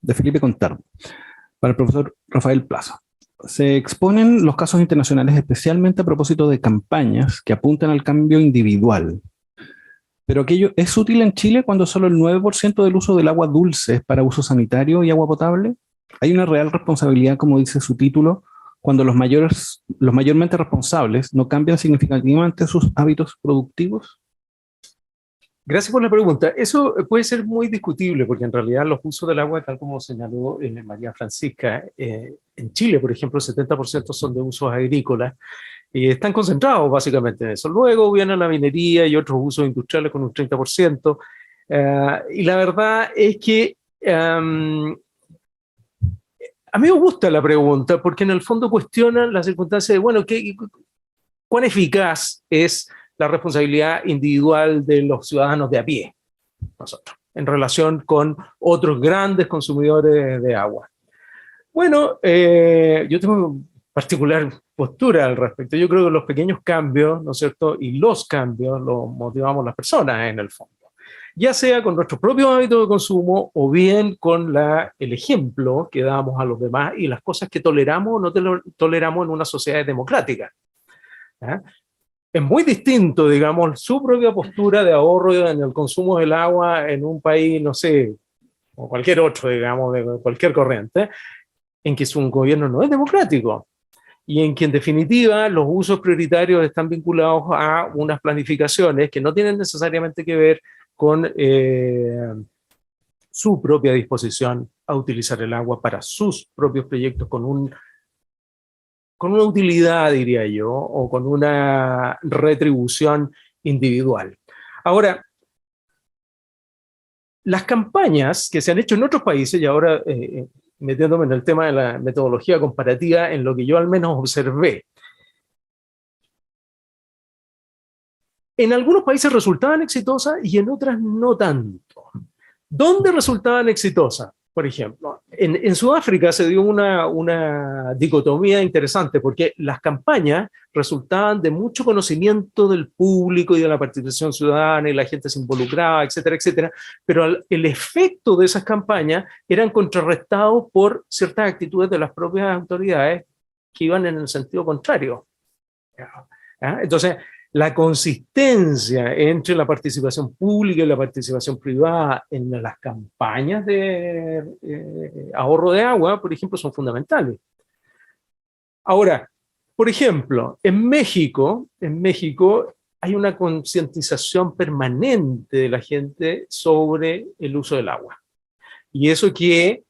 De Felipe Contardo, para el profesor Rafael Plaza. Se exponen los casos internacionales especialmente a propósito de campañas que apuntan al cambio individual. Pero aquello es útil en Chile cuando solo el 9% del uso del agua dulce es para uso sanitario y agua potable. Hay una real responsabilidad, como dice su título, cuando los mayormente responsables no cambian significativamente sus hábitos productivos. Gracias por la pregunta. Eso puede ser muy discutible, porque en realidad los usos del agua, tal como señaló María Francisca, en Chile, por ejemplo, el 70% son de usos agrícolas, y están concentrados básicamente en eso. Luego viene la minería y otros usos industriales con un 30%, y la verdad es que a mí me gusta la pregunta, porque en el fondo cuestiona las circunstancias de, bueno, ¿cuán eficaz es la responsabilidad individual de los ciudadanos de a pie, nosotros, en relación con otros grandes consumidores de agua? Bueno, yo tengo particular postura al respecto. Yo creo que los pequeños cambios, ¿no es cierto?, y los cambios los motivamos las personas en el fondo, ya sea con nuestros propios hábitos de consumo o bien con el ejemplo que damos a los demás y las cosas que toleramos o no toleramos en una sociedad democrática. ¿Ah? Es muy distinto, digamos, su propia postura de ahorro en el consumo del agua en un país, no sé, o cualquier otro, digamos, de cualquier corriente, en que su gobierno no es democrático y en que, en definitiva, los usos prioritarios están vinculados a unas planificaciones que no tienen necesariamente que ver con su propia disposición a utilizar el agua para sus propios proyectos con una utilidad, diría yo, o con una retribución individual. Ahora, las campañas que se han hecho en otros países, y ahora metiéndome en el tema de la metodología comparativa, en lo que yo al menos observé, en algunos países resultaban exitosas y en otras no tanto. ¿Dónde resultaban exitosas? Por ejemplo, en Sudáfrica se dio una dicotomía interesante, porque las campañas resultaban de mucho conocimiento del público y de la participación ciudadana, y la gente se involucraba, etcétera, etcétera, pero el efecto de esas campañas eran contrarrestados por ciertas actitudes de las propias autoridades que iban en el sentido contrario. Entonces, la consistencia entre la participación pública y la participación privada en las campañas de ahorro de agua, por ejemplo, son fundamentales. Ahora, por ejemplo, en México hay una concientización permanente de la gente sobre el uso del agua. Y eso que,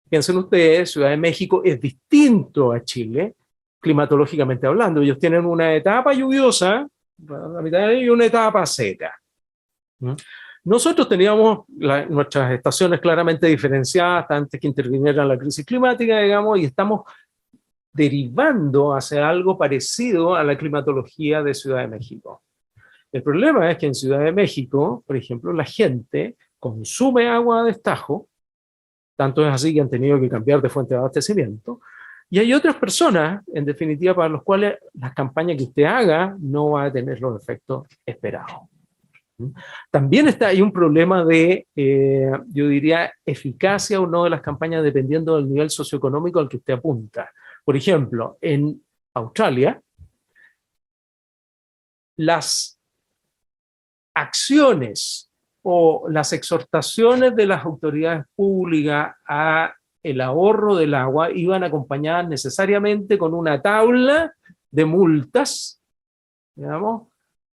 piensen ustedes, Ciudad de México es distinto a Chile, climatológicamente hablando. Ellos tienen una etapa lluviosa, la mitad, y una etapa seca. Nosotros teníamos nuestras estaciones claramente diferenciadas antes que interviniera la crisis climática, digamos, y estamos derivando hacia algo parecido a la climatología de Ciudad de México. El problema es que en Ciudad de México, por ejemplo, la gente consume agua a destajo, tanto es así que han tenido que cambiar de fuente de abastecimiento, y hay otras personas, en definitiva, para los cuales la campaña que usted haga no va a tener los efectos esperados. También hay un problema de, yo diría, eficacia o no de las campañas dependiendo del nivel socioeconómico al que usted apunta. Por ejemplo, en Australia, las acciones o las exhortaciones de las autoridades públicas a el ahorro del agua iban acompañadas necesariamente con una tabla de multas, digamos,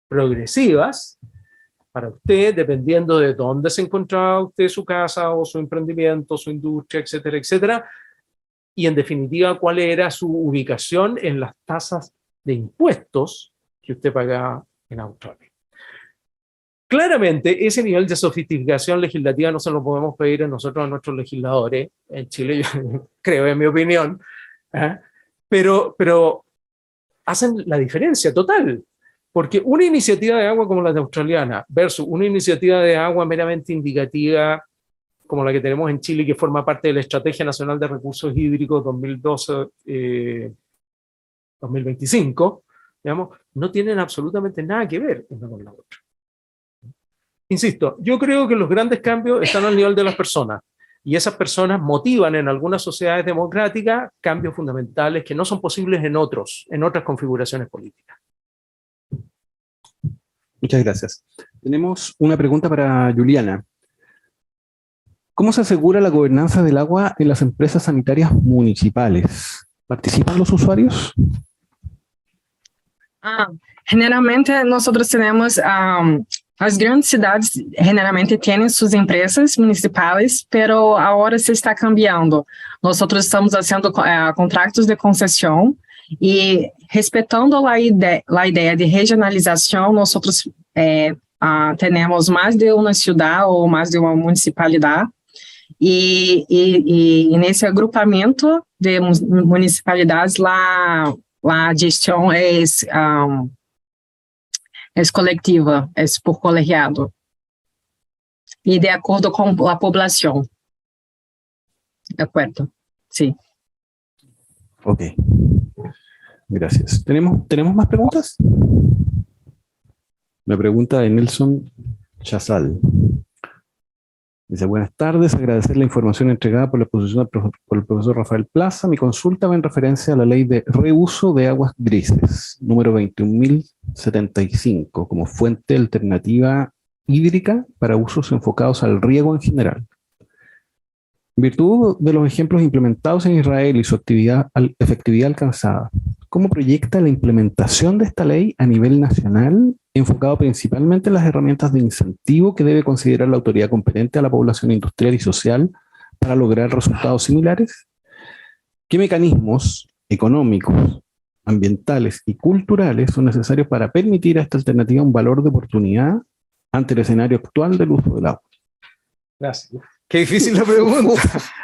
progresivas para usted, dependiendo de dónde se encontraba usted, su casa o su emprendimiento, su industria, etcétera, etcétera, y en definitiva cuál era su ubicación en las tasas de impuestos que usted pagaba en Australia. Claramente, ese nivel de sofisticación legislativa no se lo podemos pedir a nosotros, a nuestros legisladores en Chile, yo creo, en mi opinión, ¿eh? Pero hacen la diferencia total. Porque una iniciativa de agua como la de australiana versus una iniciativa de agua meramente indicativa como la que tenemos en Chile, que forma parte de la Estrategia Nacional de Recursos Hídricos 2012-2025, digamos, no tienen absolutamente nada que ver una con la otra. Insisto, yo creo que los grandes cambios están al nivel de las personas, y esas personas motivan en algunas sociedades democráticas cambios fundamentales que no son posibles en otras configuraciones políticas. Muchas gracias. Tenemos una pregunta para Juliana. ¿Cómo se asegura la gobernanza del agua en las empresas sanitarias municipales? ¿Participan los usuarios? Generalmente nosotros tenemos, as grandes cidades generalmente tienen sus empresas municipales, pero ahora se está cambiando. Nosotros estamos haciendo contratos de concesión y respetando la idea de regionalización, nosotros tenemos más de una ciudad o más de una municipalidad. E nesse agrupamento de municipalidades, lá a gestão é coletiva, é por colegiado, e de acordo com a população. De acuerdo, sí. Ok, gracias. ¿Tenemos más preguntas? La pregunta de Nelson Chazal. Dice, buenas tardes, agradecer la información entregada por la exposición por el profesor Rafael Plaza. Mi consulta va en referencia a la ley de reuso de aguas grises, número 21.075, como fuente alternativa hídrica para usos enfocados al riego en general. En virtud de los ejemplos implementados en Israel y su efectividad alcanzada, ¿cómo proyecta la implementación de esta ley a nivel nacional, enfocado principalmente en las herramientas de incentivo que debe considerar la autoridad competente a la población industrial y social para lograr resultados similares? ¿Qué mecanismos económicos, ambientales y culturales son necesarios para permitir a esta alternativa un valor de oportunidad ante el escenario actual del uso del agua? Gracias. Qué difícil la pregunta.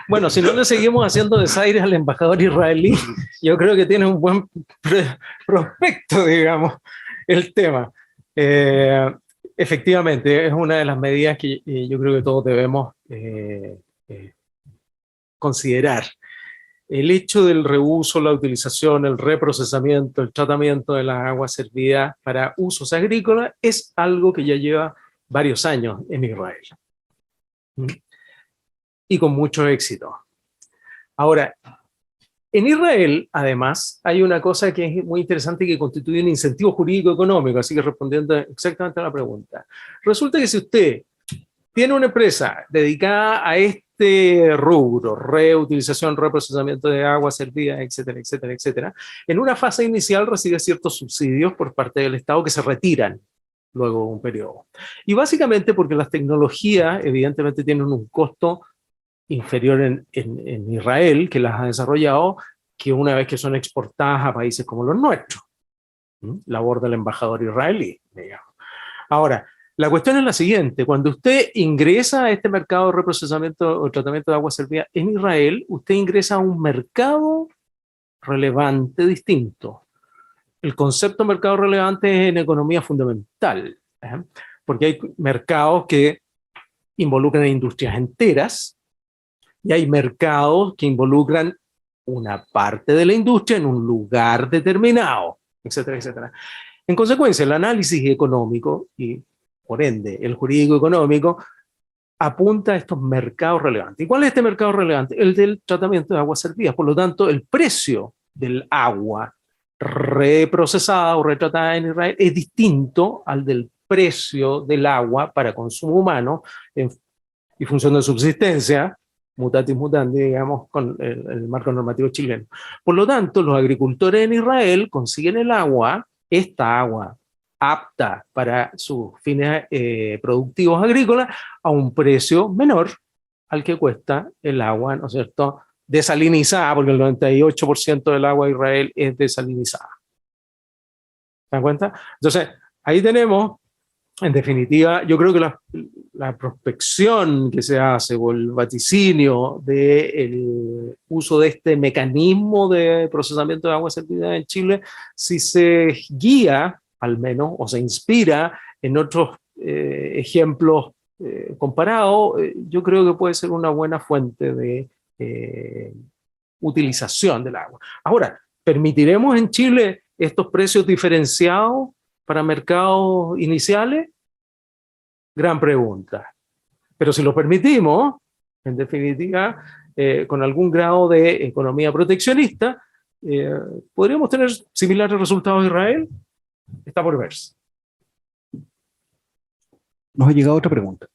Bueno, si no le seguimos haciendo desaires al embajador israelí, yo creo que tiene un buen prospecto, digamos, el tema. Efectivamente, es una de las medidas que yo creo que todos debemos considerar. El hecho del reuso, la utilización, el reprocesamiento, el tratamiento de las aguas servidas para usos agrícolas es algo que ya lleva varios años en Israel. Y con mucho éxito. Ahora, en Israel, además, hay una cosa que es muy interesante y que constituye un incentivo jurídico económico, así que respondiendo exactamente a la pregunta. Resulta que si usted tiene una empresa dedicada a este rubro, reutilización, reprocesamiento de agua servida, etcétera, etcétera, etcétera, en una fase inicial recibe ciertos subsidios por parte del Estado que se retiran luego de un periodo. Y básicamente porque las tecnologías evidentemente tienen un costo inferior en Israel, que las ha desarrollado, que una vez que son exportadas a países como los nuestros. Labor del embajador israelí, digamos. Ahora, la cuestión es la siguiente: cuando usted ingresa a este mercado de reprocesamiento o tratamiento de agua servida en Israel, usted ingresa a un mercado relevante distinto. El concepto de mercado relevante es en economía fundamental, porque hay mercados que involucran industrias enteras, y hay mercados que involucran una parte de la industria en un lugar determinado, etcétera, etcétera. En consecuencia, el análisis económico y, por ende, el jurídico económico apunta a estos mercados relevantes. ¿Y cuál es este mercado relevante? El del tratamiento de aguas servidas. Por lo tanto, el precio del agua reprocesada o retratada en Israel es distinto al del precio del agua para consumo humano y función de subsistencia, mutatis mutandi, digamos, con el marco normativo chileno. Por lo tanto, los agricultores en Israel consiguen el agua, esta agua apta para sus fines productivos agrícolas, a un precio menor al que cuesta el agua, ¿no es cierto?, desalinizada, porque el 98% del agua de Israel es desalinizada. ¿Se dan cuenta? Entonces, ahí tenemos en definitiva, yo creo que la prospección que se hace o el vaticinio del uso de este mecanismo de procesamiento de agua servida en Chile, si se guía, al menos, o se inspira en otros ejemplos comparados, yo creo que puede ser una buena fuente de utilización del agua. Ahora, ¿permitiremos en Chile estos precios diferenciados para mercados iniciales? Gran pregunta. Pero si lo permitimos, en definitiva, con algún grado de economía proteccionista, ¿podríamos tener similares resultados de Israel? Está por verse. Nos ha llegado otra pregunta,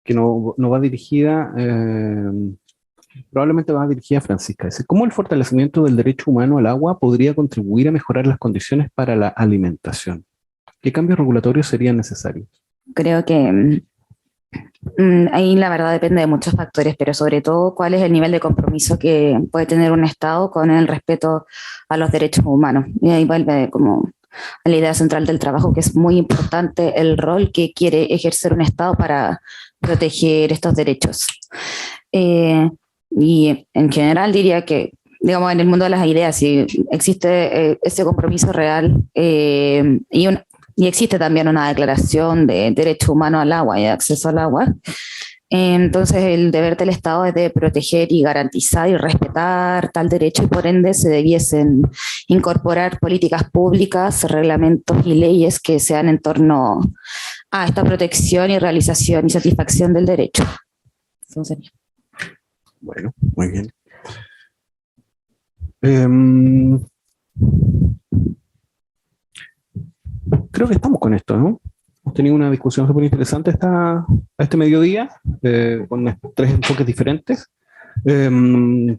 que no va dirigida, probablemente va dirigida a Francisca. Dice, ¿cómo el fortalecimiento del derecho humano al agua podría contribuir a mejorar las condiciones para la alimentación? ¿Qué cambios regulatorios serían necesarios? Creo que ahí la verdad depende de muchos factores, pero sobre todo cuál es el nivel de compromiso que puede tener un Estado con el respeto a los derechos humanos. Y ahí vuelve como a la idea central del trabajo, que es muy importante el rol que quiere ejercer un Estado para proteger estos derechos. Y en general diría que, digamos, en el mundo de las ideas, si existe ese compromiso real y existe también una declaración de derecho humano al agua y de acceso al agua, entonces el deber del Estado es de proteger y garantizar y respetar tal derecho, y por ende se debiesen incorporar políticas públicas, reglamentos y leyes que sean en torno a esta protección y realización y satisfacción del derecho. Eso sería. Bueno, muy bien. Creo que estamos con esto, ¿no? Hemos tenido una discusión súper interesante a este mediodía, con 3 enfoques diferentes,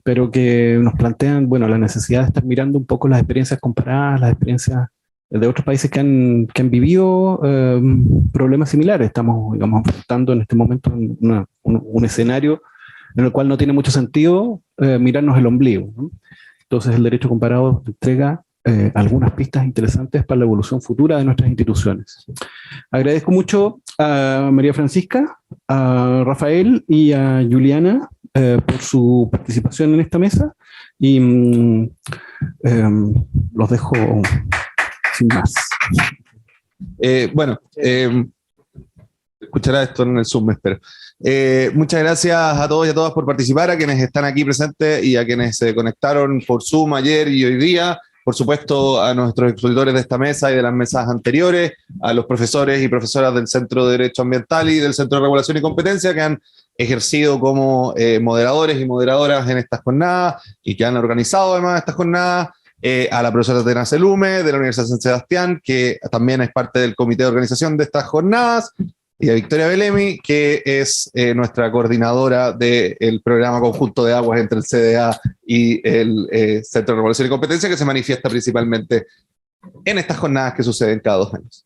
pero que nos plantean, bueno, la necesidad de estar mirando un poco las experiencias comparadas, las experiencias de otros países que han vivido problemas similares. Estamos, digamos, enfrentando en este momento un escenario en el cual no tiene mucho sentido mirarnos el ombligo, ¿no? Entonces el derecho comparado entrega algunas pistas interesantes para la evolución futura de nuestras instituciones. Agradezco mucho a María Francisca, a Rafael y a Juliana por su participación en esta mesa, y los dejo sin más. Bueno, escuchará esto en el Zoom, espero. Muchas gracias a todos y a todas por participar, a quienes están aquí presentes y a quienes se conectaron por Zoom ayer y hoy día. Por supuesto, a nuestros expositores de esta mesa y de las mesas anteriores, a los profesores y profesoras del Centro de Derecho Ambiental y del Centro de Regulación y Competencia, que han ejercido como moderadores y moderadoras en estas jornadas y que han organizado además estas jornadas, a la profesora Tena Selume de la Universidad de San Sebastián, que también es parte del comité de organización de estas jornadas, y a Victoria Belemi, que es nuestra coordinadora del programa conjunto de aguas entre el CDA y el Centro de Regulación y Competencia, que se manifiesta principalmente en estas jornadas que suceden cada 2 años.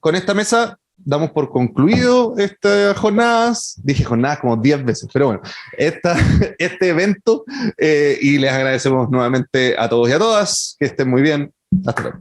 Con esta mesa damos por concluido estas jornadas, dije jornadas como 10 veces, pero bueno, este evento, y les agradecemos nuevamente a todos y a todas, que estén muy bien, hasta luego.